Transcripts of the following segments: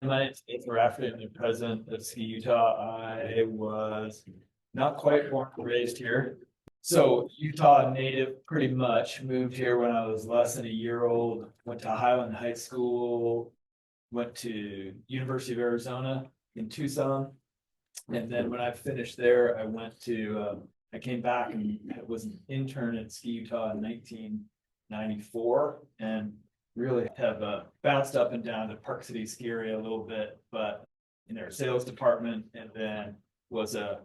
My name is Rafferty. I'm the president of Ski Utah. I was not quite born and raised here. So Utah native pretty much, moved here when I was less than a year old, went to Highland High School, went to University of Arizona in Tucson. And then when I finished there, I came back and was an intern at Ski Utah in 1994 and really have bounced up and down to Park City ski area a little bit, but in their sales department, and then was a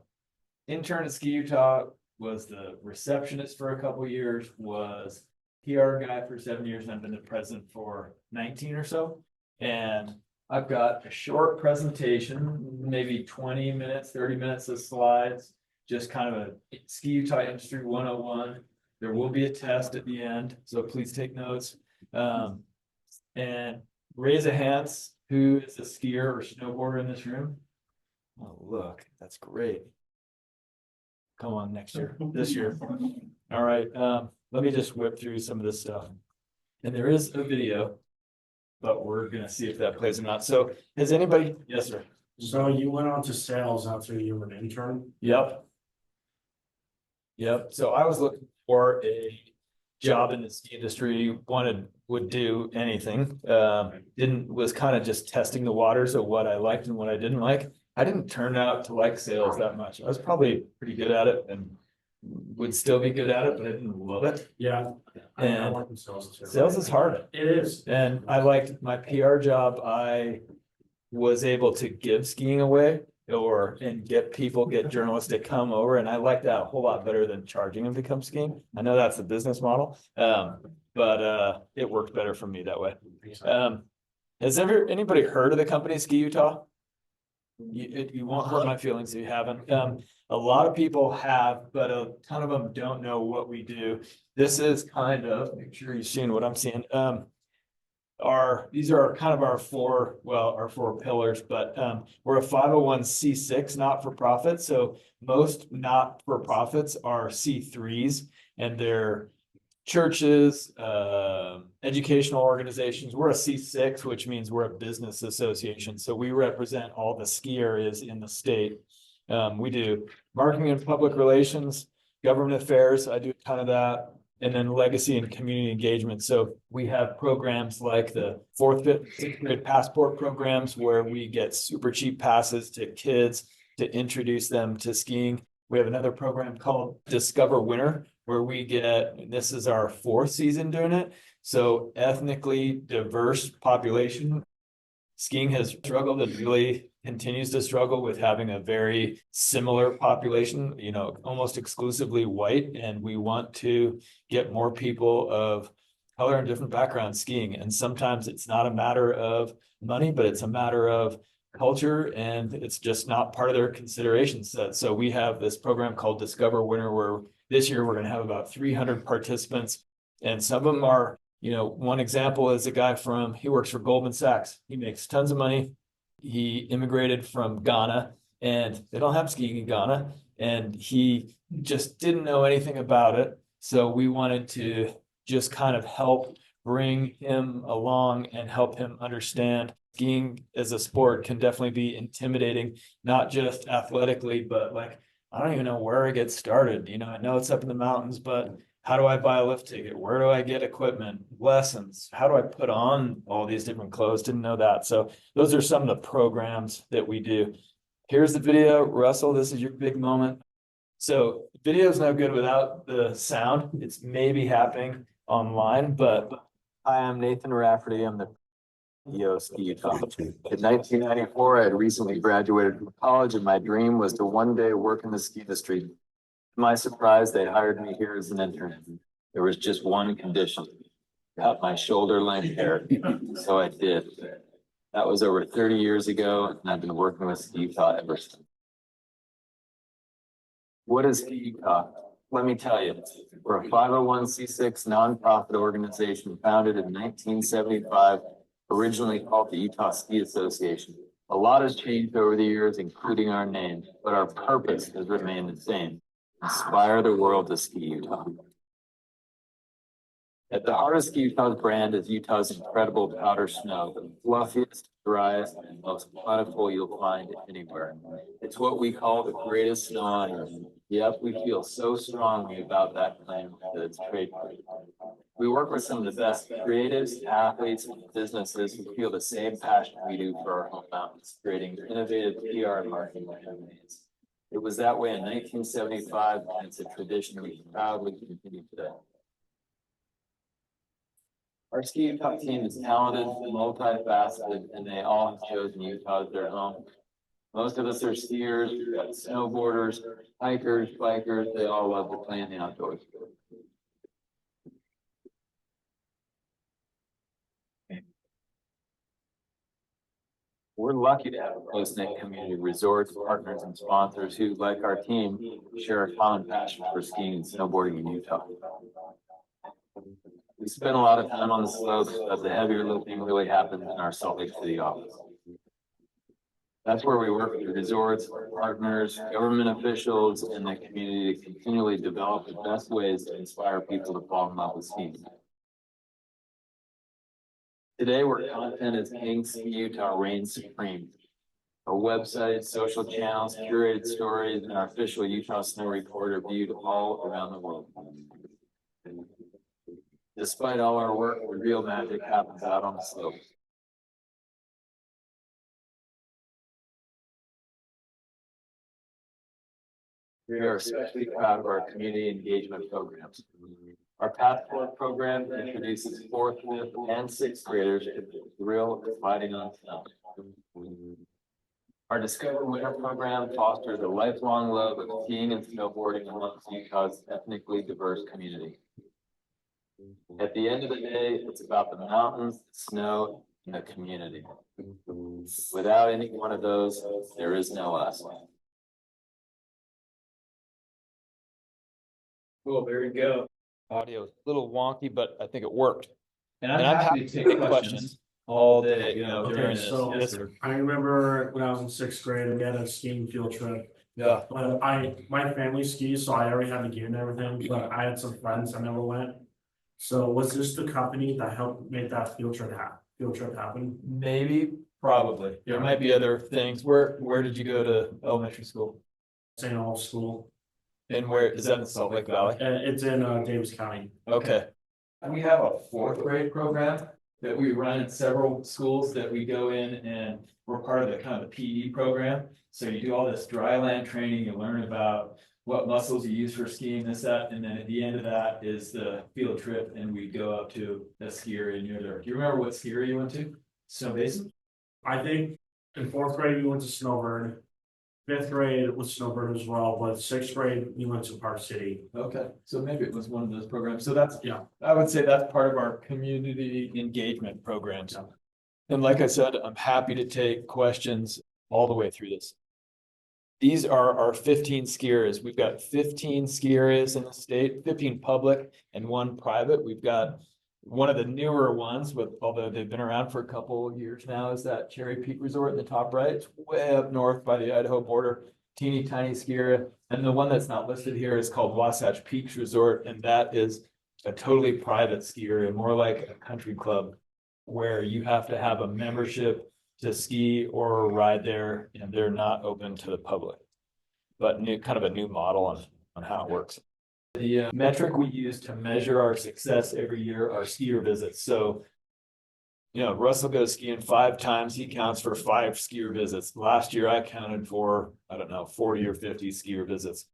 intern at Ski Utah, was the receptionist for a couple of years, was PR guy for 7 years, and I've been the president for 19 or so. And I've got a short presentation, maybe 20 minutes, 30 minutes of slides, just kind of a Ski Utah Industry 101. There will be a test at the end, so please take notes. And raise a hands who is a skier or snowboarder in this room. Oh, look, that's great. Come on, next year, this year. All right, let me just whip through some of this stuff. And there is a video, but we're gonna see if that plays or not. So has anybody, yes, sir. So you went on to sales after you were an intern? Yep. So I was looking for a job in the ski industry, would do anything. Was kind of just testing the waters of what I liked and what I didn't like. I didn't turn out to like sales that much. I was probably pretty good at it and would still be good at it, but I didn't love it. Yeah. And I sales too. Sales is hard. It is. And I liked my PR job. I was able to give skiing away and get journalists to come over. And I like that a whole lot better than charging them to come skiing. I know that's the business model. But it worked better for me that way. Has anybody heard of the company Ski Utah? You won't hurt my feelings if you haven't. A lot of people have, but a ton of them don't know what we do. This is kind of, make sure you're seeing what I'm seeing. These are kind of our four pillars, but we're a 501c6 not-for-profit. So most not-for-profits are C3s, and they're churches, educational organizations. We're a C6, which means we're a business association. So we represent all the ski areas in the state. We do marketing and public relations, government affairs. I do a ton of that. And then legacy and community engagement. So we have programs like the 4th, 5th, 6th grade passport programs where we get super cheap passes to kids to introduce them to skiing. We have another program called Discover Winter, where this is our 4th season doing it. So ethnically diverse population. Skiing has struggled and really continues to struggle with having a very similar population, almost exclusively white. And we want to get more people of color and different backgrounds skiing. And sometimes it's not a matter of money, but it's a matter of culture, and it's just not part of their consideration set. So we have this program called Discover Winter, where this year we're going to have about 300 participants, and some of them are, one example is a guy he works for Goldman Sachs. He makes tons of money. He immigrated from Ghana, and they don't have skiing in Ghana, and he just didn't know anything about it. So we wanted to just kind of help bring him along and help him understand skiing as a sport can definitely be intimidating, not just athletically, but I don't even know where I get started. I know it's up in the mountains, but how do I buy a lift ticket? Where do I get equipment, lessons? How do I put on all these different clothes? Didn't know that. So those are some of the programs that we do. Here's the video. Russell, this is your big moment. So video is no good without the sound. It's maybe happening online, but hi, I'm Nathan Rafferty. I'm the CEO of Ski Utah. In 1994, I had recently graduated from college, and my dream was to one day work in the ski industry. To my surprise, they hired me here as an intern. There was just one condition: cut my shoulder length hair. So I did. That was over 30 years ago, and I've been working with Ski Utah ever since. What is Ski Utah? Let me tell you, we're a 501c6 nonprofit organization founded in 1975, originally called the Utah Ski Association. A lot has changed over the years, including our name, but our purpose has remained the same: inspire the world to ski Utah. At the heart of Ski Utah's brand is Utah's incredible powder snow, the fluffiest, driest, and most plentiful you'll find anywhere. It's what we call the greatest snow on earth. Yep, we feel so strongly about that claim that it's trademarked. We work with some of the best creatives, athletes, and businesses who feel the same passion we do for our home mountains, creating innovative PR and marketing campaigns. It was that way in 1975, and it's a tradition we proudly continue today. Our Ski Utah team is talented, multifaceted, and they all have chosen Utah as their home. Most of us are skiers, we've got snowboarders, hikers, bikers, they all love to play in the outdoors. We're lucky to have a close-knit community of resorts, partners, and sponsors who, like our team, share a common passion for skiing and snowboarding in Utah. We spend a lot of time on the slopes, but the heavier lifting really happens in our Salt Lake City office. That's where we work with the resorts, partners, government officials, and the community to continually develop the best ways to inspire people to fall in love with skiing. Today, where content is king, Ski Utah reigns supreme. Our website, social channels, curated stories, and our official Utah Snow Report are viewed all around the world. Despite all our work, the real magic happens out on the slope. We are especially proud of our community engagement programs. Our Path Forward program introduces 4th, 5th, and 6th graders to the thrill of riding on snow. Our Discover Winter program fosters a lifelong love of skiing and snowboarding amongst Utah's ethnically diverse community. At the end of the day, it's about the mountains, the snow, and the community. Without any one of those, there is no us. Cool, there you go. Audio is a little wonky, but I think it worked. And I'm happy to take questions all day, Okay, during this. so Yes, sir. I remember when I was in 6th grade, we had a skiing field trip. Yeah. But my family skis, so I already had the gear and everything, but I had some friends that never went. So was this the company that helped make that field trip happen? Maybe, probably. There might be other things. Where did you go to elementary school? St. Olaf School. And where is that in Salt Lake Valley? It's in Davis County. Okay. We have a 4th grade program that we run in several schools that we go in, and we're part of the kind of the PE program. So you do all this dry land training, you learn about what muscles you use for skiing, this, that, and then at the end of that is the field trip, and we go up to a ski area near there. Do you remember what ski area you went to? Snow Basin? I think in 4th grade we went to Snowbird. 5th grade was Snowbird as well, but 6th grade we went to Park City. Okay, so maybe it was one of those programs. So that's, Yeah. I would say that's part of our community engagement programs. Yeah. And like I said, I'm happy to take questions all the way through this. These are our 15 ski areas. We've got 15 ski areas in the state, 15 public and 1 private. We've got one of the newer ones, although they've been around for a couple of years now, is that Cherry Peak Resort in the top right. It's way up north by the Idaho border, teeny tiny ski area. And the one that's not listed here is called Wasatch Peaks Resort, and that is a totally private ski area, more like a country club, where you have to have a membership to ski or ride there, and they're not open to the public. But kind of a new model on how it works. The metric we use to measure our success every year are skier visits. So, Russell goes skiing 5 times. He counts for 5 skier visits. Last year, I counted for, 40 or 50 skier visits.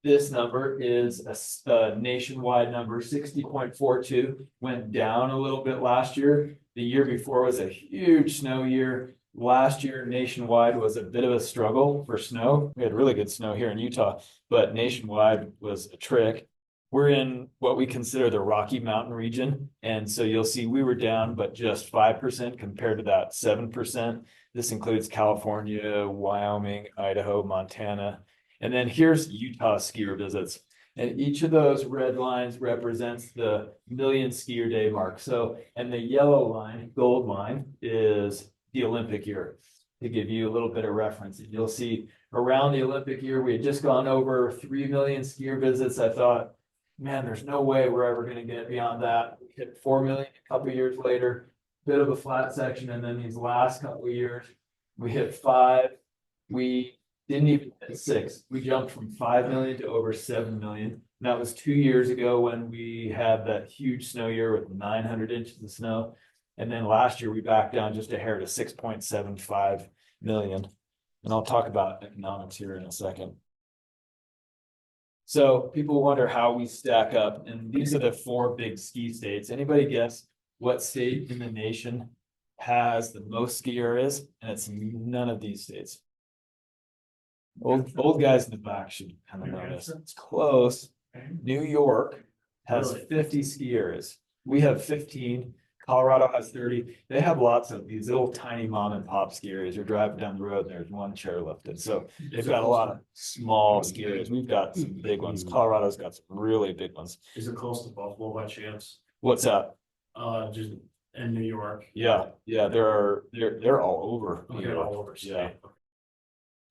This number is a nationwide number, 60.42, went down a little bit last year. The year before was a huge snow year. Last year, nationwide was a bit of a struggle for snow. We had really good snow here in Utah, but nationwide was a trick. We're in what we consider the Rocky Mountain region. And so you'll see we were down, but just 5% compared to that 7%. This includes California, Wyoming, Idaho, Montana. And then here's Utah skier visits. And each of those red lines represents the million skier day mark. So, and the yellow line, gold line, is the Olympic year, to give you a little bit of reference. And you'll see around the Olympic year, we had just gone over 3 million skier visits. I thought, man, there's no way we're ever gonna get beyond that. We hit 4 million a couple of years later, bit of a flat section, and then these last couple of years, we hit 5. We didn't even hit 6. We jumped from 5 million to over 7 million. And that was 2 years ago when we had that huge snow year with 900 inches of snow. And then last year we backed down just a hair to 6.75 million. And I'll talk about economics here in a second. So people wonder how we stack up, and these are the 4 big ski states. Anybody guess what state in the nation has the most ski areas? And it's none of these states. Old guys in the back should kind of know this. It's close. New York has 50 ski areas. We have 15. Colorado has 30. They have lots of these little tiny mom and pop ski areas. You're driving down the road and there's one chairlifted. So they've got a lot of small ski areas. We've got some big ones. Colorado's got some really big ones. Is it close to Buffalo by chance? What's that? Just in New York. Yeah, they're all over. New Okay, York. all over Yeah. state.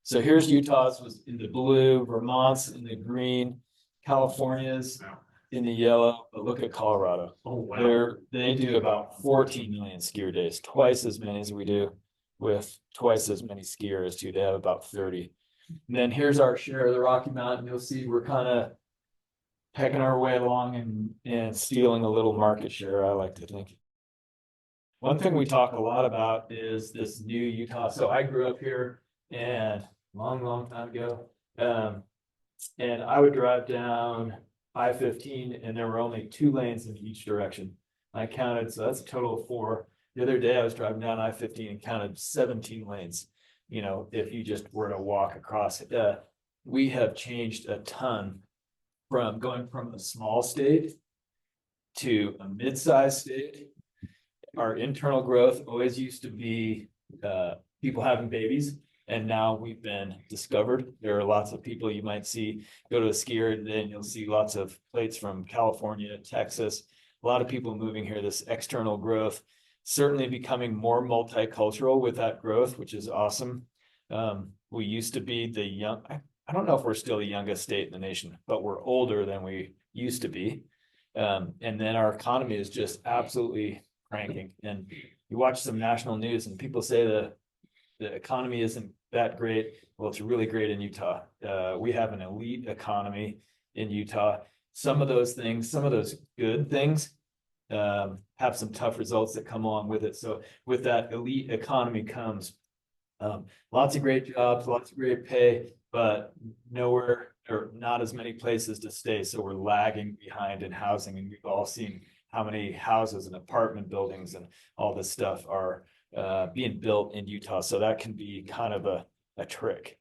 So here's Utah's was in the blue, Vermont's in the green, California's in the yellow, but look at Colorado. Oh, wow. They do about 14 million skier days, twice as many as we do, with twice as many skiers too. They have about 30. And then here's our share of the Rocky Mountain. You'll see we're kind of pecking our way along and stealing a little market share, I like to think. One thing we talk a lot about is this new Utah. So I grew up here and long time ago. And I would drive down I-15 and there were only 2 lanes in each direction. I counted, so that's a total of 4. The other day I was driving down I-15 and counted 17 lanes. You know, if you just were to walk across it, we have changed a ton from going from a small state to a mid-sized state. Our internal growth always used to be people having babies. And now we've been discovered. There are lots of people you might see go to a skier, and then you'll see lots of plates from California, Texas. A lot of people moving here, this external growth, certainly becoming more multicultural with that growth, which is awesome. We used to be the young, I don't know if we're still the youngest state in the nation, but we're older than we used to be. And then our economy is just absolutely cranking. And you watch some national news and people say the economy isn't that great. Well, it's really great in Utah. We have an elite economy in Utah. Some of those things, some of those good things have some tough results that come along with it. So with that elite economy comes lots of great jobs, lots of great pay, but nowhere or not as many places to stay. So we're lagging behind in housing, and we've all seen how many houses and apartment buildings and all this stuff are being built in Utah. So that can be kind of a trick.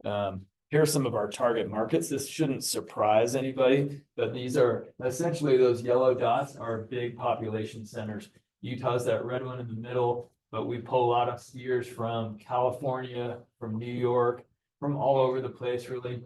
Here are some of our target markets. This shouldn't surprise anybody, but these are essentially those yellow dots are big population centers. Utah's that red one in the middle, but we pull a lot of skiers from California, from New York, from all over the place, really.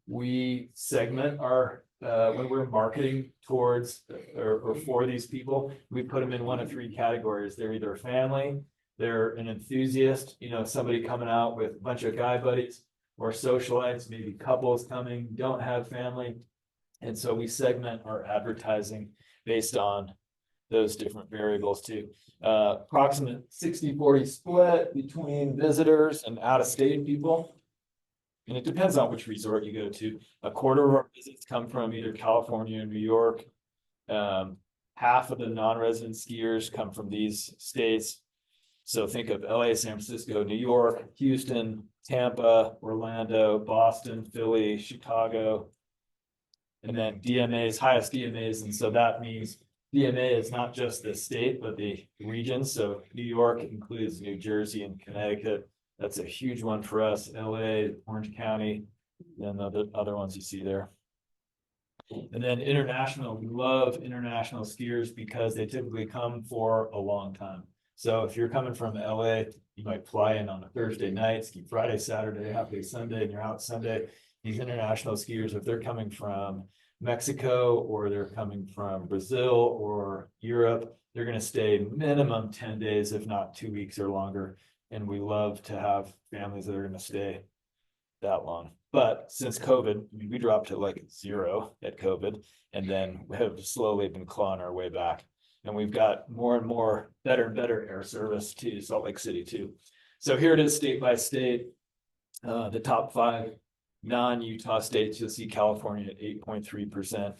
We segment our when we're marketing towards or for these people, we put them in one of 3 categories. They're either family, they're an enthusiast, you know, somebody coming out with a bunch of guy buddies, or socialites, maybe couples coming, don't have family. And so we segment our advertising based on those different variables too. Approximate 60-40 split between visitors and out-of-state people. And it depends on which resort you go to. A quarter of our visits come from either California or New York. Half of the non-resident skiers come from these states. So think of LA, San Francisco, New York, Houston, Tampa, Orlando, Boston, Philly, Chicago. And then DMAs, highest DMAs. And so that means DMA is not just the state, but the region. So New York includes New Jersey and Connecticut. That's a huge one for us. LA, Orange County, and the other ones you see there. And then international, we love international skiers because they typically come for a long time. So if you're coming from LA, you might fly in on a Thursday night, ski Friday, Saturday, half day Sunday, and you're out Sunday. These international skiers, if they're coming from Mexico or they're coming from Brazil or Europe, they're going to stay minimum 10 days, if not 2 weeks or longer. And we love to have families that are going to stay. that long. But since COVID, I mean, we dropped to like 0 at COVID, and then we have slowly been clawing our way back. And we've got more and more better and better air service to Salt Lake City too. So here it is state by state. The top 5 non-Utah states, you'll see California at 8.3%.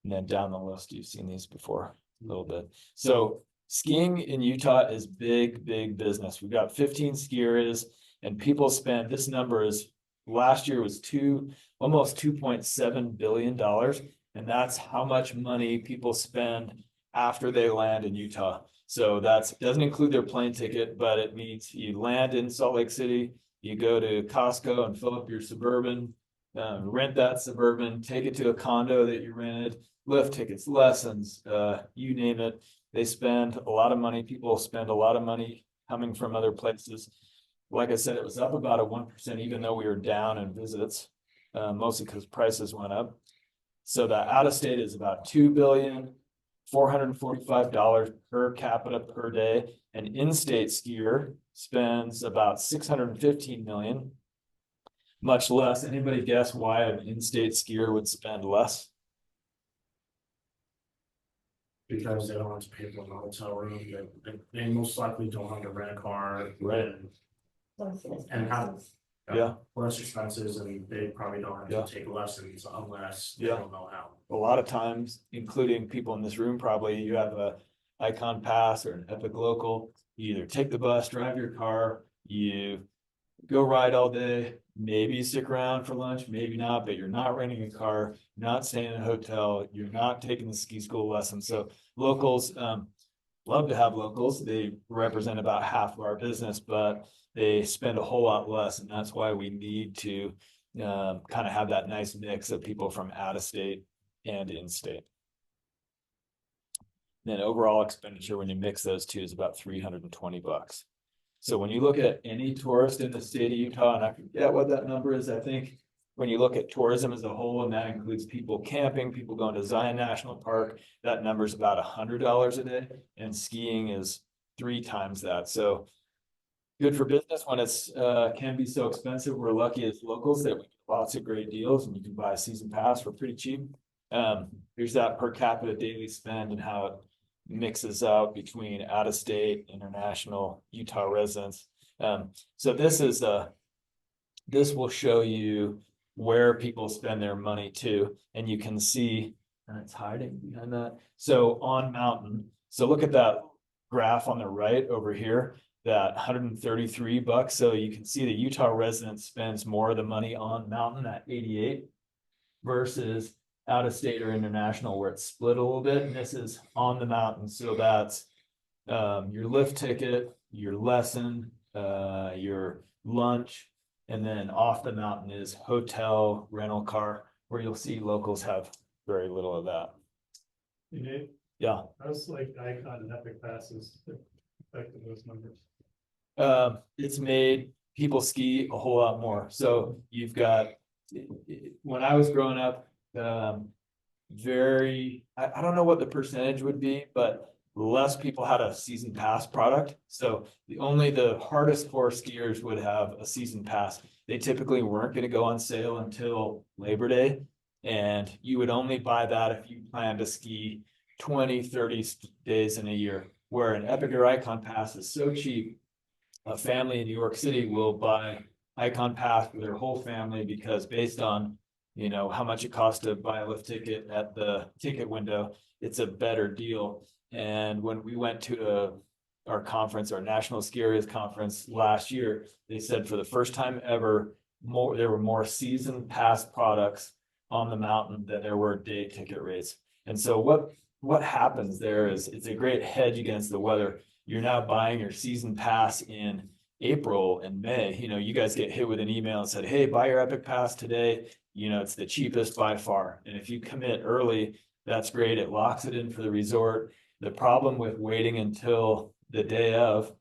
And then down the list, you've seen these before a little bit. So skiing in Utah is big, big business. We've got 15 ski areas, and people spend, this number is, last year was almost $2.7 billion. And that's how much money people spend after they land in Utah. So that doesn't include their plane ticket, but it means you land in Salt Lake City, you go to Costco and fill up your Suburban, rent that Suburban, take it to a condo that you rented, lift tickets, lessons, you name it. They spend a lot of money. People spend a lot of money coming from other places. Like I said, it was up about a 1%, even though we were down in visits, mostly because prices went up. So the out of state is about $2,445 per capita per day. An in-state skier spends about $615 million, much less. Anybody guess why an in-state skier would spend less? Because they don't have to pay for a hotel room, they most likely don't have to rent a car. Right. And have. Yeah. Less expenses, and they probably don't have Yeah. to take lessons unless they Yeah. don't know how. A lot of times, including people in this room, probably you have a Icon Pass or an Epic Local. You either take the bus, drive your car, you go ride all day, maybe you stick around for lunch, maybe not, but you're not renting a car, you're not staying in a hotel, you're not taking the ski school lesson. So locals, love to have locals. They represent about half of our business, but they spend a whole lot less. And that's why we need to kind of have that nice mix of people from out of state and in state. Then overall expenditure, when you mix those two, is about $320. So when you look at any tourist in the state of Utah, and I forget what that number is, I think when you look at tourism as a whole, and that includes people camping, people going to Zion National Park, that number is about $100 a day, and skiing is 3 times that. So good for business when it's can be so expensive. We're lucky as locals that we get lots of great deals, and you can buy a season pass for pretty cheap. Here's that per capita daily spend and how it mixes out between out of state, international, Utah residents. So this will show you where people spend their money too, and you can see, and it's hiding behind that. So on mountain, so look at that graph on the right over here, that $133. So you can see the Utah resident spends more of the money on mountain at 88 versus out of state or international where it's split a little bit. And this is on the mountain. So that's your lift ticket, your lesson, your lunch, and then off the mountain is hotel, rental car, where you'll see locals have very little of that. Yeah. I was like Icon and Epic Passes affecting those numbers. It's made people ski a whole lot more. So you've got, when I was growing up, I don't know what the percentage would be, but less people had a season pass product. So the hardest core skiers would have a season pass. They typically weren't going to go on sale until Labor Day. And you would only buy that if you plan to ski 20, 30 days in a year, where an Epic or Icon Pass is so cheap. A family in New York City will buy Icon Pass for their whole family because based on, how much it costs to buy a lift ticket at the ticket window, it's a better deal. And when we went to our conference, our National Ski Areas Conference last year, they said for the first time ever, there were more season pass products on the mountain than there were day ticket rates. And so what happens there is it's a great hedge against the weather. You're now buying your season pass in April and May. You guys get hit with an email and said, hey, buy your Epic Pass today. It's the cheapest by far. And if you commit early, that's great. It locks it in for the resort. The problem with waiting until the day of,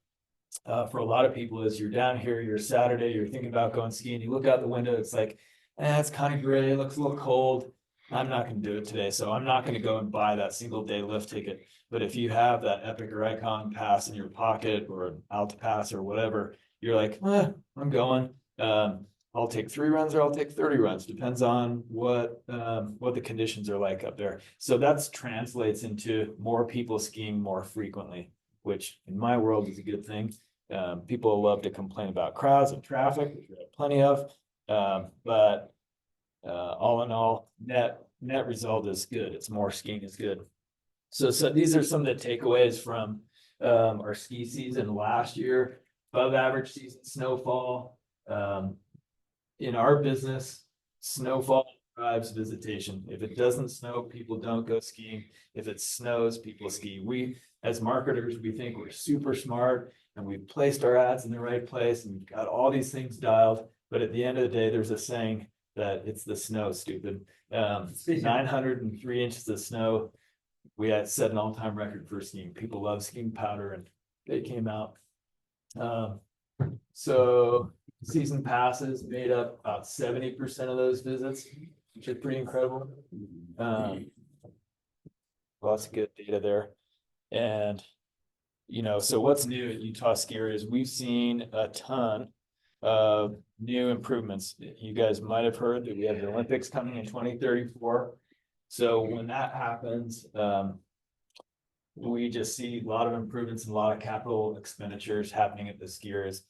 for a lot of people is you're down here, you're Saturday, you're thinking about going skiing. You look out the window, it's like, it's kind of gray, it looks a little cold. I'm not going to do it today. So I'm not going to go and buy that single day lift ticket. But if you have that Epic or Icon Pass in your pocket or an Alta Pass or whatever, you're like, I'm going. I'll take 3 runs or I'll take 30 runs, depends on what the conditions are like up there. So that's translates into more people skiing more frequently, which in my world is a good thing. People love to complain about crowds and traffic, which we have plenty of. But all in all, net result is good. It's more skiing is good. So these are some of the takeaways from our ski season last year. Above average season snowfall. In our business, snowfall drives visitation. If it doesn't snow, people don't go skiing. If it snows, people ski. We, as marketers, we think we're super smart and we've placed our ads in the right place and we've got all these things dialed. But at the end of the day, there's a saying that it's the snow, stupid. 903 inches of snow. We had set an all-time record for skiing. People love skiing powder and they came out. So season passes made up about 70% of those visits, which is pretty incredible. Lots of good data there. And, so what's new at Utah Ski Area is we've seen a ton of new improvements. You guys might have heard that we have the Olympics coming in 2034. So when that happens, we just see a lot of improvements and a lot of capital expenditures happening at the ski areas.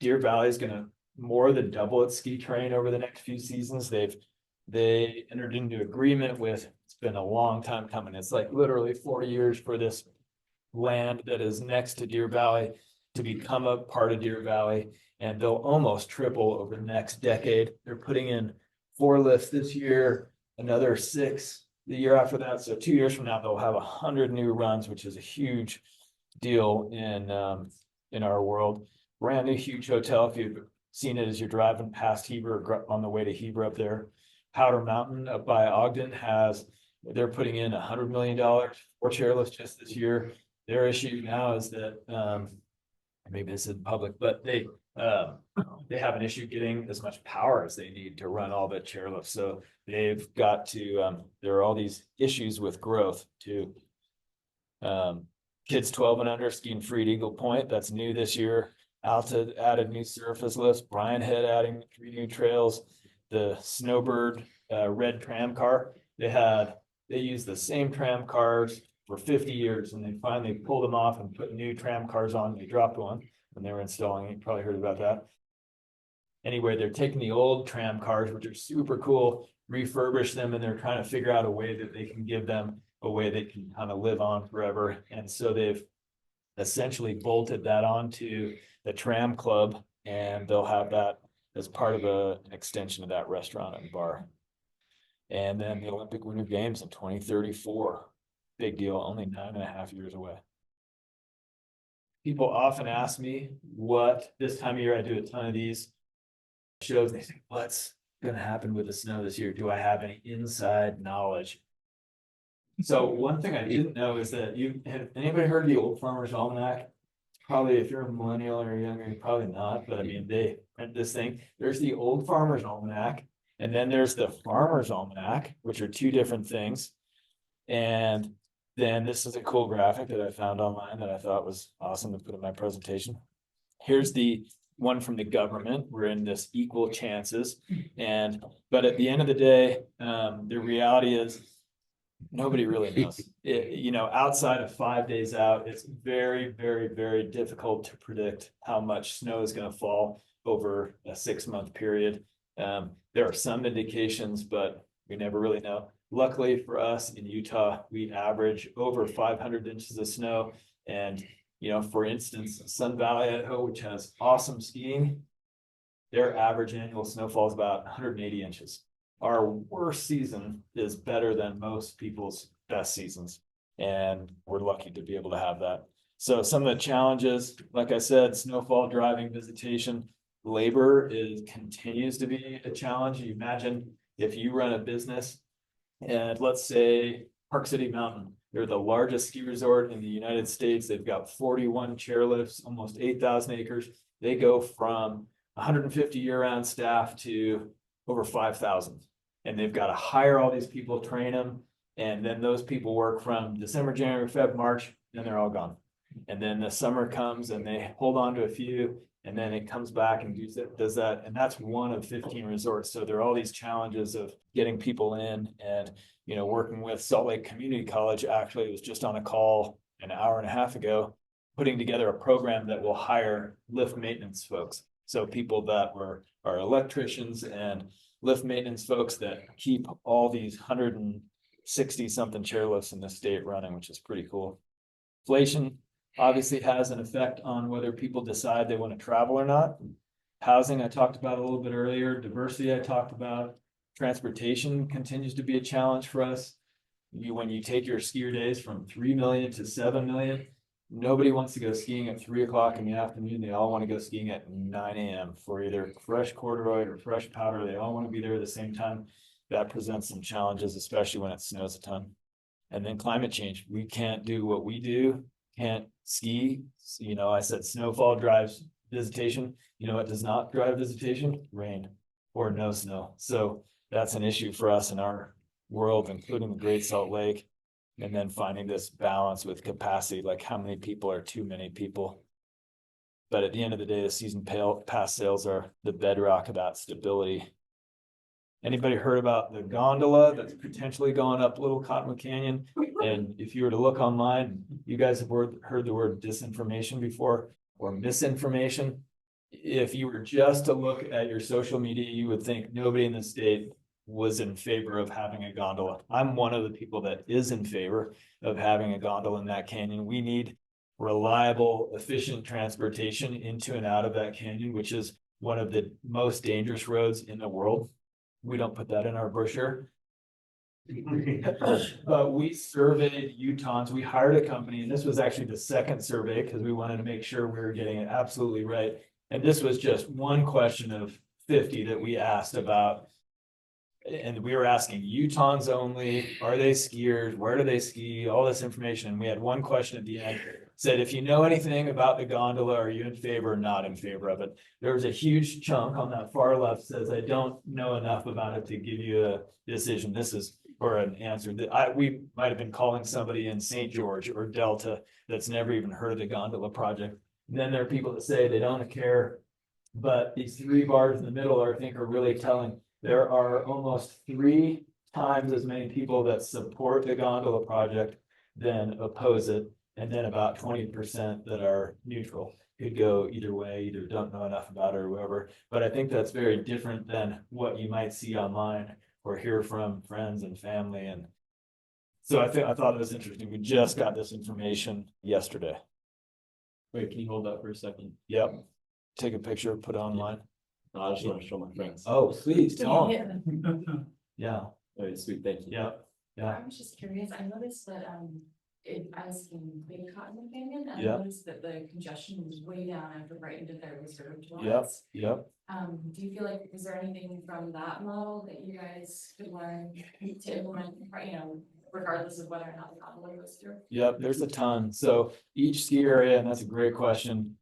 Deer Valley is going to more than double its ski terrain over the next few seasons. They entered into agreement with, it's been a long time coming. It's like literally 40 years for this land that is next to Deer Valley to become a part of Deer Valley. And they'll almost triple over the next decade. They're putting in 4 lifts this year, another 6 the year after that. So 2 years from now, they'll have 100 new runs, which is a huge deal in our world. Brand new huge hotel. If you've seen it as you're driving past Heber on the way to Heber up there, Powder Mountain up by Ogden they're putting in $100 million for chairlifts just this year. Their issue now is that maybe this isn't public, but they have an issue getting as much power as they need to run all the chairlifts. So they've got to, there are all these issues with growth too. Kids 12 and under skiing free at Eagle Point. That's new this year. Alta added new surface lifts. Brian Head adding 3 new trails. The Snowbird red tram car. They used the same tram cars for 50 years and they finally pulled them off and put new tram cars on. They dropped one when they were installing it. You probably heard about that. Anyway, they're taking the old tram cars, which are super cool, refurbish them, and they're trying to figure out a way that they can give them a way they can kind of live on forever. And so they've essentially bolted that onto the tram club, and they'll have that as part of an extension of that restaurant and bar. And then the Olympic Winter Games in 2034. Big deal, only 9.5 years away. People often ask me what this time of year, I do a ton of these shows. They say, what's going to happen with the snow this year? Do I have any inside knowledge? So one thing I didn't know is that have anybody heard of the Old Farmer's Almanac? Probably if you're a millennial or younger, you're probably not, but I mean, they print this thing. There's the Old Farmer's Almanac, and then there's the Farmer's Almanac, which are 2 different things. And then this is a cool graphic that I found online that I thought was awesome to put in my presentation. Here's the one from the government. We're in this equal chances. But at the end of the day, the reality is nobody really knows. Outside of 5 days out, it's very, very, very difficult to predict how much snow is going to fall over a 6-month period. There are some indications, but we never really know. Luckily for us in Utah, we average over 500 inches of snow. And, for instance, Sun Valley, Idaho, which has awesome skiing, their average annual snowfall is about 180 inches. Our worst season is better than most people's best seasons. And we're lucky to be able to have that. So some of the challenges, like I said, snowfall, driving, visitation, labor continues to be a challenge. You imagine if you run a business and let's say Park City Mountain, they're the largest ski resort in the United States. They've got 41 chairlifts, almost 8,000 acres. They go from 150 year-round staff to over 5,000. And they've got to hire all these people, train them. And then those people work from December, January, February, March, and they're all gone. And then the summer comes and they hold on to a few, and then it comes back and does that. And that's one of 15 resorts. So there are all these challenges of getting people in and, working with Salt Lake Community College. Actually, it was just on a call an hour and a half ago, putting together a program that will hire lift maintenance folks. So people that are electricians and lift maintenance folks that keep all these 160 something chairlifts in the state running, which is pretty cool. Inflation obviously has an effect on whether people decide they want to travel or not. Housing, I talked about a little bit earlier. Diversity, I talked about. Transportation continues to be a challenge for us. When you take your skier days from 3 million to 7 million, nobody wants to go skiing at 3 o'clock in the afternoon. They all want to go skiing at 9 a.m. for either fresh corduroy or fresh powder. They all want to be there at the same time. That presents some challenges, especially when it snows a ton. And then climate change. We can't do what we do, can't ski. I said snowfall drives visitation. It does not drive visitation? Rain or no snow. So that's an issue for us in our world, including the Great Salt Lake. And then finding this balance with capacity, like how many people are too many people. But at the end of the day, the season pass sales are the bedrock of that stability. Anybody heard about the gondola that's potentially going up Little Cottonwood Canyon? And if you were to look online, you guys have heard the word disinformation before, or misinformation. If you were just to look at your social media, you would think nobody in the state was in favor of having a gondola. I'm one of the people that is in favor of having a gondola in that canyon. We need reliable, efficient transportation into and out of that canyon, which is one of the most dangerous roads in the world. We don't put that in our brochure. But we surveyed Utahns. We hired a company, and this was actually the second survey because we wanted to make sure we were getting it absolutely right. And this was just one question of 50 that we asked about. And we were asking Utahns only, are they skiers? Where do they ski? All this information. And we had one question at the end, said, if you know anything about the gondola, are you in favor or not in favor of it? There was a huge chunk on that far left says, I don't know enough about it to give you a decision. This is for an answer that we might have been calling somebody in St. George or Delta that's never even heard of the gondola project. And then there are people that say they don't care, but these 3 bars in the middle I think are really telling. There are almost 3 times as many people that support the gondola project than oppose it. And then about 20% that are neutral. Could go either way, either don't know enough about it or whatever. But I think that's very different than what you might see online or hear from friends and family. And so I thought it was interesting. We just got this information yesterday. Wait, can you hold that for a second? Yep. Take a picture, put it online. No, I just want to show my friends. Oh, please tell them. Yeah. All right, sweet, thank you. Yeah. Yeah. I was just curious, I noticed that, I was in Big Cotton Canyon, and Yeah. I noticed that the congestion was way down after right into their reserved Yep. lots. Yep. Do you feel like, is there anything from that model that you guys could learn to implement, regardless of whether or not the gondola goes through? Yep, there's a ton. So each ski area, and that's a great question.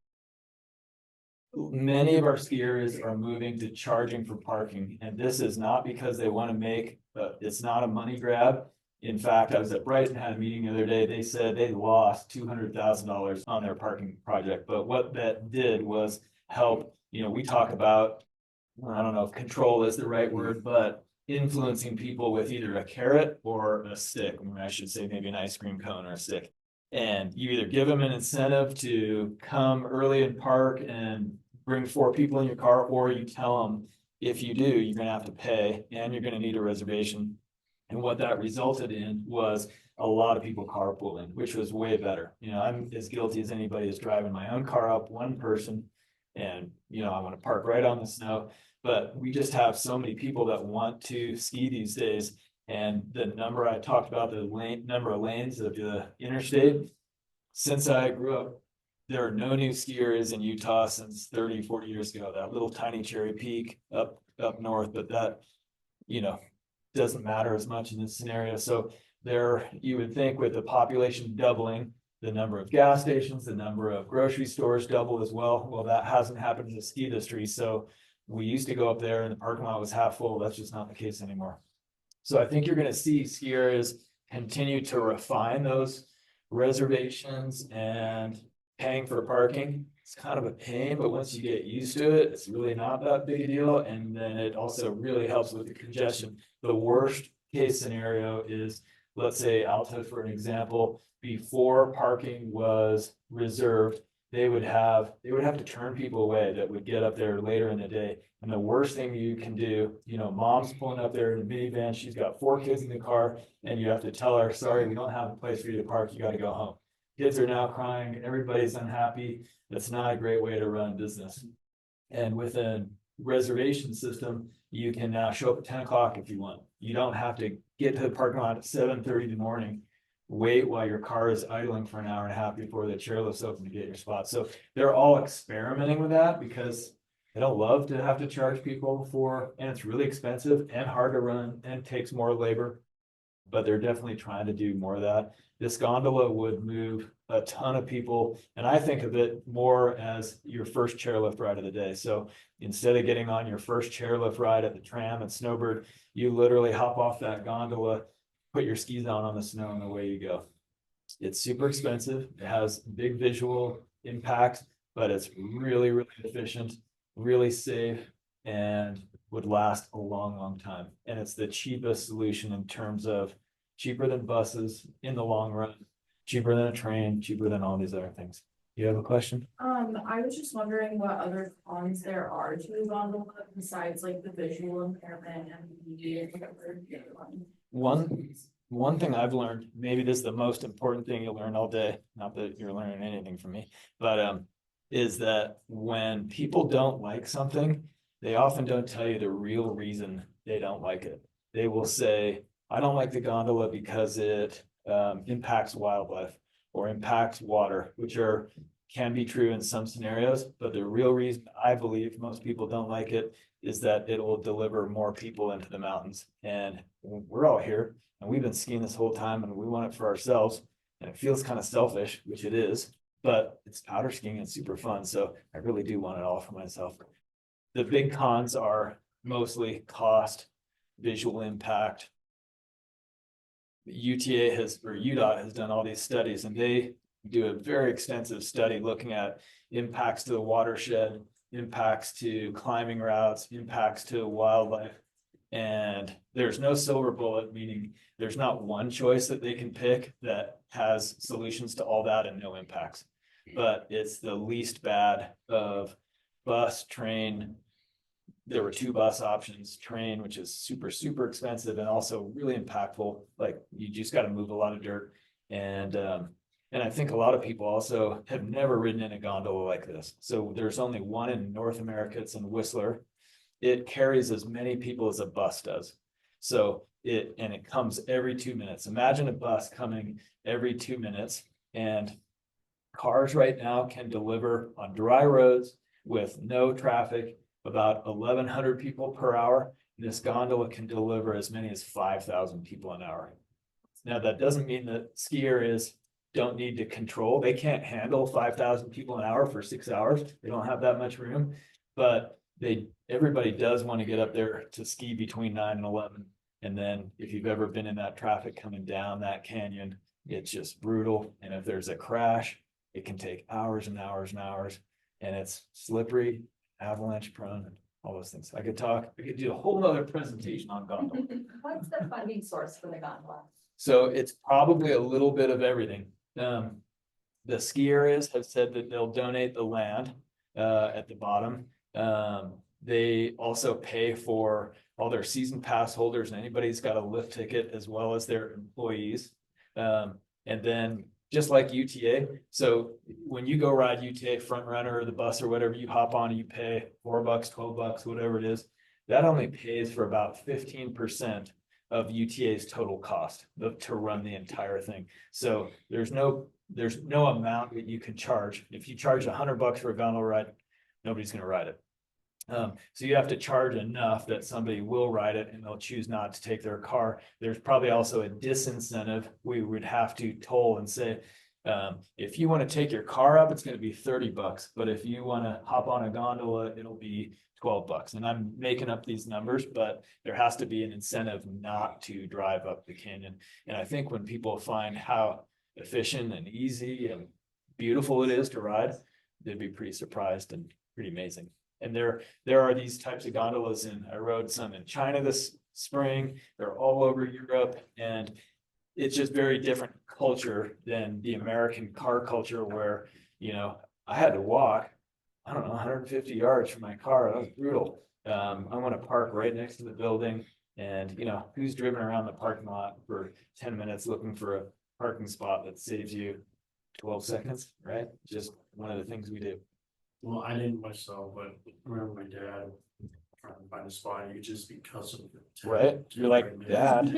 Many of our skiers are moving to charging for parking, and this is not because they want to make, it's not a money grab. In fact, I was at Brighton, had a meeting the other day. They said they lost $200,000 on their parking project. But what that did was help, we talk about, I don't know if control is the right word, but influencing people with either a carrot or a stick. I should say maybe an ice cream cone or a stick. And you either give them an incentive to come early and park and bring 4 people in your car, or you tell them, if you do, you're going to have to pay and you're going to need a reservation. And what that resulted in was a lot of people carpooling, which was way better. I'm as guilty as anybody is driving my own car up one person and, I want to park right on the snow. But we just have so many people that want to ski these days. And the number I talked about, the number of lanes of the interstate, since I grew up, there are no new skiers in Utah since 30, 40 years ago. That little tiny Cherry Peak up north, but that, doesn't matter as much in this scenario. So there, you would think with the population doubling, the number of gas stations, the number of grocery stores double as well. Well, that hasn't happened in the ski industry. So we used to go up there and the parking lot was half full. That's just not the case anymore. So I think you're going to see ski areas continue to refine those reservations and paying for parking. It's kind of a pain, but once you get used to it, it's really not that big a deal. And then it also really helps with the congestion. The worst case scenario is, let's say Alta, for an example, before parking was reserved, they would have to turn people away that would get up there later in the day. And the worst thing you can do, mom's pulling up there in a minivan, she's got 4 kids in the car, and you have to tell her, sorry, we don't have a place for you to park, you gotta go home. Kids are now crying, everybody's unhappy. That's not a great way to run a business. And with a reservation system, you can now show up at 10 o'clock if you want. You don't have to get to the parking lot at 7:30 in the morning, wait while your car is idling for an hour and a half before the chairlift's open to get your spot. So they're all experimenting with that because they don't love to have to charge people and it's really expensive and hard to run and takes more labor. But they're definitely trying to do more of that. This gondola would move a ton of people, and I think of it more as your first chairlift ride of the day. So instead of getting on your first chairlift ride at the tram at Snowbird, you literally hop off that gondola, put your skis on the snow, and away you go. It's super expensive. It has big visual impact, but it's really, really efficient, really safe, and would last a long, long time. And it's the cheapest solution in terms of cheaper than buses in the long run, cheaper than a train, cheaper than all these other things. You have a question? I was just wondering what other cons there are to a gondola besides like the visual impairment and the whatever. One thing I've learned, maybe this is the most important thing you'll learn all day, not that you're learning anything from me, but is that when people don't like something, they often don't tell you the real reason they don't like it. They will say, I don't like the gondola because it impacts wildlife or impacts water, which can be true in some scenarios, but the real reason I believe most people don't like it is that it will deliver more people into the mountains. And we're all here and we've been skiing this whole time and we want it for ourselves. And it feels kind of selfish, which it is, but it's powder skiing and super fun. So I really do want it all for myself. The big cons are mostly cost, visual impact. UDOT has done all these studies and they do a very extensive study looking at impacts to the watershed, impacts to climbing routes, impacts to wildlife. And there's no silver bullet, meaning there's not one choice that they can pick that has solutions to all that and no impacts. But it's the least bad of bus, train. There were 2 bus options, train, which is super, super expensive and also really impactful. Like you just got to move a lot of dirt. And I think a lot of people also have never ridden in a gondola like this. So there's only one in North America. It's in Whistler. It carries as many people as a bus does. So it comes every 2 minutes. Imagine a bus coming every 2 minutes, and cars right now can deliver on dry roads with no traffic about 1,100 people per hour. This gondola can deliver as many as 5,000 people an hour. Now that doesn't mean that ski areas don't need to control. They can't handle 5,000 people an hour for 6 hours. They don't have that much room, but everybody does want to get up there to ski between 9 and 11. And then if you've ever been in that traffic coming down that canyon, it's just brutal. And if there's a crash, it can take hours and hours and hours, and it's slippery, avalanche prone, all those things. I could do a whole other presentation on gondola. What's the funding source for the gondola? So it's probably a little bit of everything. The ski areas have said that they'll donate the land at the bottom. They also pay for all their season pass holders and anybody who's got a lift ticket as well as their employees. And then just like UTA. So when you go ride UTA front runner or the bus or whatever, you hop on and you pay $4, $12, whatever it is. That only pays for about 15% of UTA's total cost to run the entire thing. So there's no amount that you can charge. If you charge $100 for a gondola ride, nobody's going to ride it. So you have to charge enough that somebody will ride it and they'll choose not to take their car. There's probably also a disincentive. We would have to toll and say, if you want to take your car up, it's going to be $30, but if you want to hop on a gondola, it'll be $12. And I'm making up these numbers, but there has to be an incentive not to drive up the canyon. And I think when people find how efficient and easy and beautiful it is to ride, they'd be pretty surprised and pretty amazing. And there are these types of gondolas, and I rode some in China this spring. They're all over Europe, and it's just very different culture than the American car culture where, I had to walk, I don't know, 150 yards from my car. That was brutal. I want to park right next to the building, and who's driven around the parking lot for 10 minutes looking for a parking spot that saves you 12 seconds, right? Just one of the things we do. Well, I didn't myself, but I remember my dad trying to find a spot, you just because of the. Right? You're like, Dad,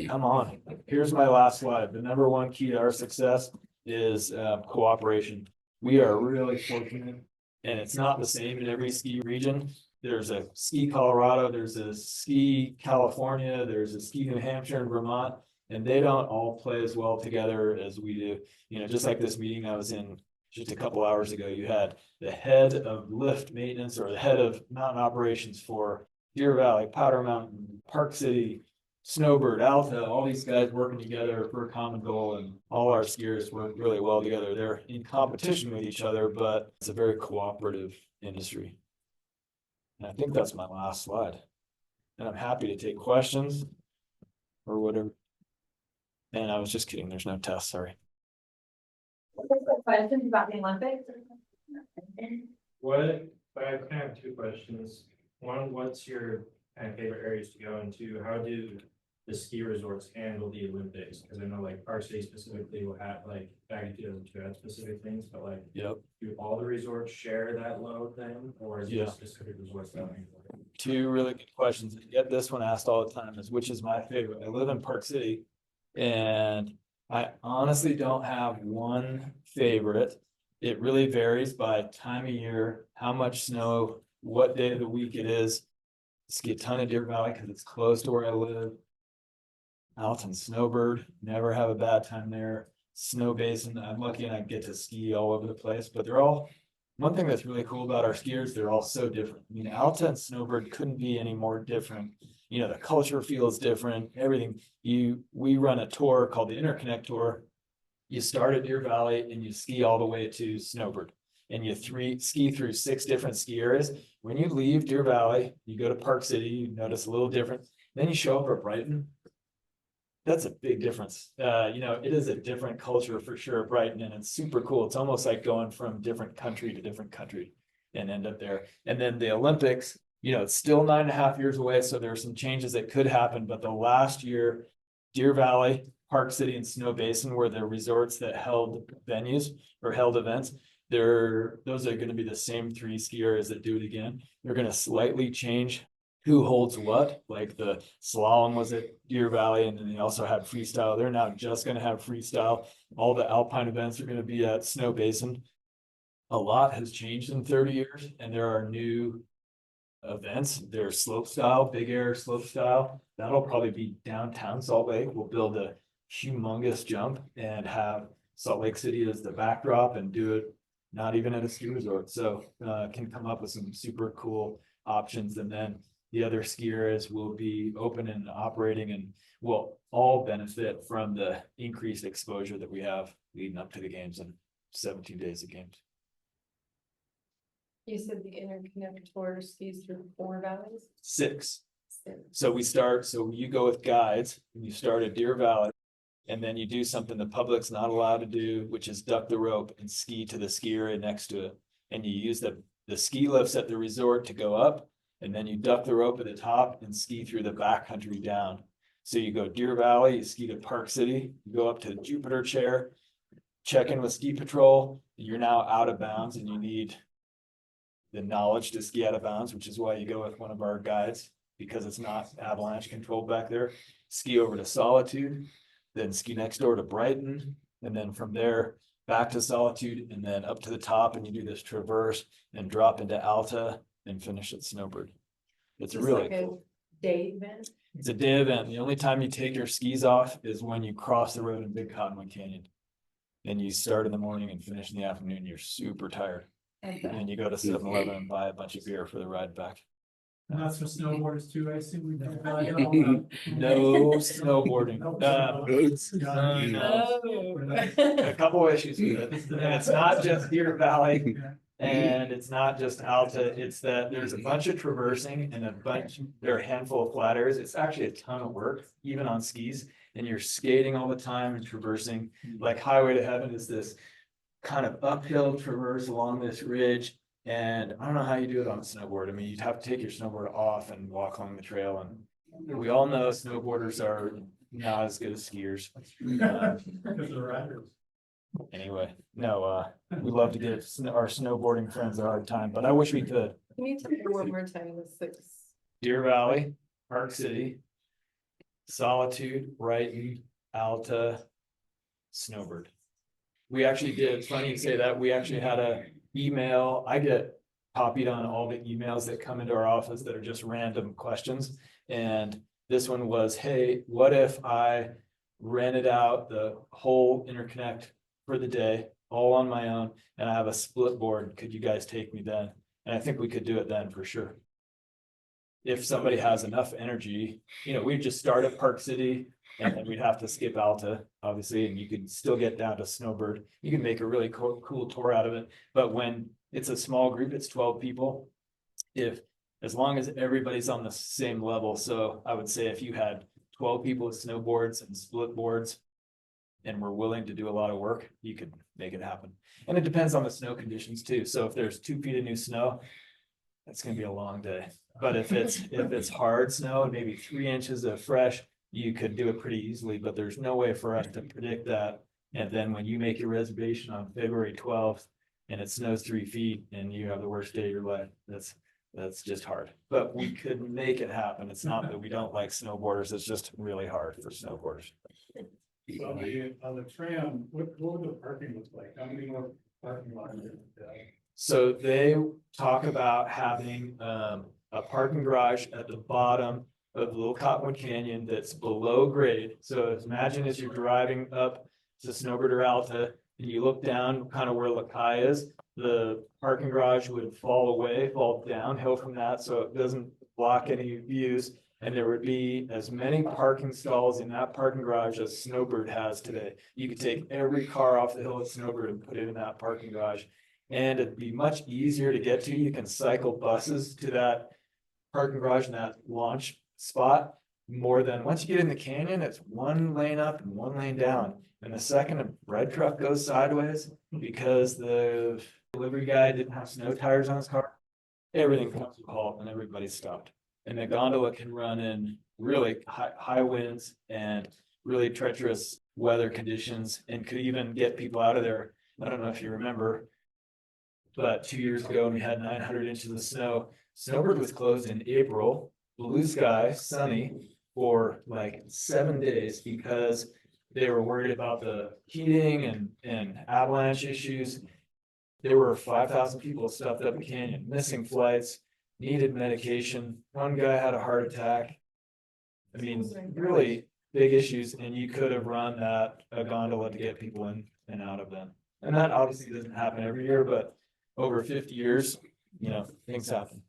come on. Here's my last slide. The number one key to our success is cooperation. We are really fortunate, and it's not the same in every ski region. There's a ski Colorado, there's a ski California, there's a ski New Hampshire and Vermont, and they don't all play as well together as we do. Just like this meeting I was in just a couple hours ago, you had the head of lift maintenance or the head of mountain operations for Deer Valley, Powder Mountain, Park City, Snowbird, Alta, all these guys working together for a common goal, and all our skiers work really well together. They're in competition with each other, but it's a very cooperative industry. And I think that's my last slide. And I'm happy to take questions or whatever. And I was just kidding, there's no test, sorry. Questions about the Olympics? I kind of have two questions. One, what's your kind of favorite areas to go into? How do the ski resorts handle the Olympics? Because I know like Park City specifically will have like back in 2002 had specific things, but like Yep. do all the resorts share that load then, or is it just specific resorts that handle it? Two really good questions. I get this one asked all the time, is which is my favorite? I live in Park City, and I honestly don't have one favorite. It really varies by time of year, how much snow, what day of the week it is. Ski a ton of Deer Valley because it's close to where I live. Alton Snowbird, never have a bad time there. Snow Basin, I'm lucky and I get to ski all over the place, but one thing that's really cool about our skiers, they're all so different. I mean, Alta and Snowbird couldn't be any more different. The culture feels different, everything. We run a tour called the Interconnect Tour. You start at Deer Valley and you ski all the way to Snowbird. And you ski through 6 different ski areas. When you leave Deer Valley, you go to Park City, you notice a little difference. Then you show up at Brighton. That's a big difference. It is a different culture for sure at Brighton, and it's super cool. It's almost like going from different country to different country and end up there. And then the Olympics, it's still 9.5 years away. So there are some changes that could happen, but the last year, Deer Valley, Park City, and Snow Basin were the resorts that held venues or held events. Those are going to be the same 3 ski areas that do it again. They're going to slightly change who holds what, like the slalom was at Deer Valley, and then they also had freestyle. They're now just going to have freestyle. All the alpine events are going to be at Snow Basin. A lot has changed in 30 years, and there are new events. There's slope style, big air slope style. That'll probably be downtown Salt Lake. We'll build a humongous jump and have Salt Lake City as the backdrop and do it not even at a ski resort. So can come up with some super cool options. And then the other ski areas will be open and operating and will all benefit from the increased exposure that we have leading up to the games and 17 days of games. You said the Interconnect Tour skis through 4 valleys? 6. So you go with guides and you start at Deer Valley, and then you do something the public's not allowed to do, which is duck the rope and ski to the ski area next to it. And you use the ski lifts at the resort to go up, and then you duck the rope at the top and ski through the backcountry down. So you go Deer Valley, you ski to Park City, you go up to the Jupiter Chair, check in with ski patrol, you're now out of bounds and you need the knowledge to ski out of bounds, which is why you go with one of our guides, because it's not avalanche controlled back there. Ski over to Solitude, then ski next door to Brighton, and then from there back to Solitude, and then up to the top, and you do this traverse and drop into Alta and finish at Snowbird. It's Just really like a cool. day event? It's a day event. The only time you take your skis off is when you cross the road in Big Cottonwood Canyon. And you start in the morning and finish in the afternoon. You're super tired. Okay. And then you go to 7-Eleven and buy a bunch of beer for the ride back. And that's for snowboarders too, I assume. No snowboarding. A couple issues with it, and it's not just Deer Valley, and it's not just Alta, it's that there's a bunch of traversing and there are a handful of flat areas, it's actually a ton of work, even on skis. And you're skating all the time and traversing, like Highway to Heaven is this kind of uphill traverse along this ridge. And I don't know how you do it on a snowboard, I mean, you'd have to take your snowboard off and walk along the trail, and we all know snowboarders are not as good as skiers. Because the riders. Anyway, no, we love to give our snowboarding friends a hard time, but I wish we could. Can you tell me one more time the 6? Deer Valley, Park City, Solitude, Brighton, Alta, Snowbird. We actually did, funny you say that, we actually had a email, I get copied on all the emails that come into our office that are just random questions. And this one was, hey, what if I rented out the whole interconnect for the day, all on my own, and I have a split board, could you guys take me then? And I think we could do it then for sure. If somebody has enough energy, you know, we'd just start at Park City and then we'd have to skip Alta, obviously, and you could still get down to Snowbird. You can make a really cool tour out of it. But when it's a small group, it's 12 people. As long as everybody's on the same level. So I would say if you had 12 people with snowboards and split boards and were willing to do a lot of work, you could make it happen. And it depends on the snow conditions too. So if there's 2 feet of new snow, that's gonna be a long day. But if it's hard snow and maybe 3 inches of fresh, you could do it pretty easily, but there's no way for us to predict that. And then when you make your reservation on February 12th and it snows 3 feet and you have the worst day of your life, that's just hard. But we could make it happen. It's not that we don't like snowboarders, it's just really hard for snowboarders. So on the tram, what would the parking look like? How many more parking lots? So they talk about having a parking garage at the bottom of the Little Cottonwood Canyon that's below grade. So imagine as you're driving up to Snowbird or Alta and you look down kind of where Lakai is, the parking garage would fall downhill from that, so it doesn't block any views. And there would be as many parking stalls in that parking garage as Snowbird has today. You could take every car off the hill at Snowbird and put it in that parking garage. And it'd be much easier to get to. You can cycle buses to that parking garage and that launch spot more than once you get in the canyon, it's 1 lane up and 1 lane down. And the second a bread truck goes sideways because the delivery guy didn't have snow tires on his car, everything comes to a halt and everybody stopped. And the gondola can run in really high winds and really treacherous weather conditions and could even get people out of there. I don't know if you remember, but 2 years ago, when we had 900 inches of snow, Snowbird was closed in April, blue sky, sunny, for like 7 days because they were worried about the heating and avalanche issues. There were 5,000 people stuffed up the canyon, missing flights, needed medication. One guy had a heart attack. I mean, really big issues, and you could have run a gondola to get people in and out of them. And that obviously doesn't happen every year, but over 50 years, you know, things happen.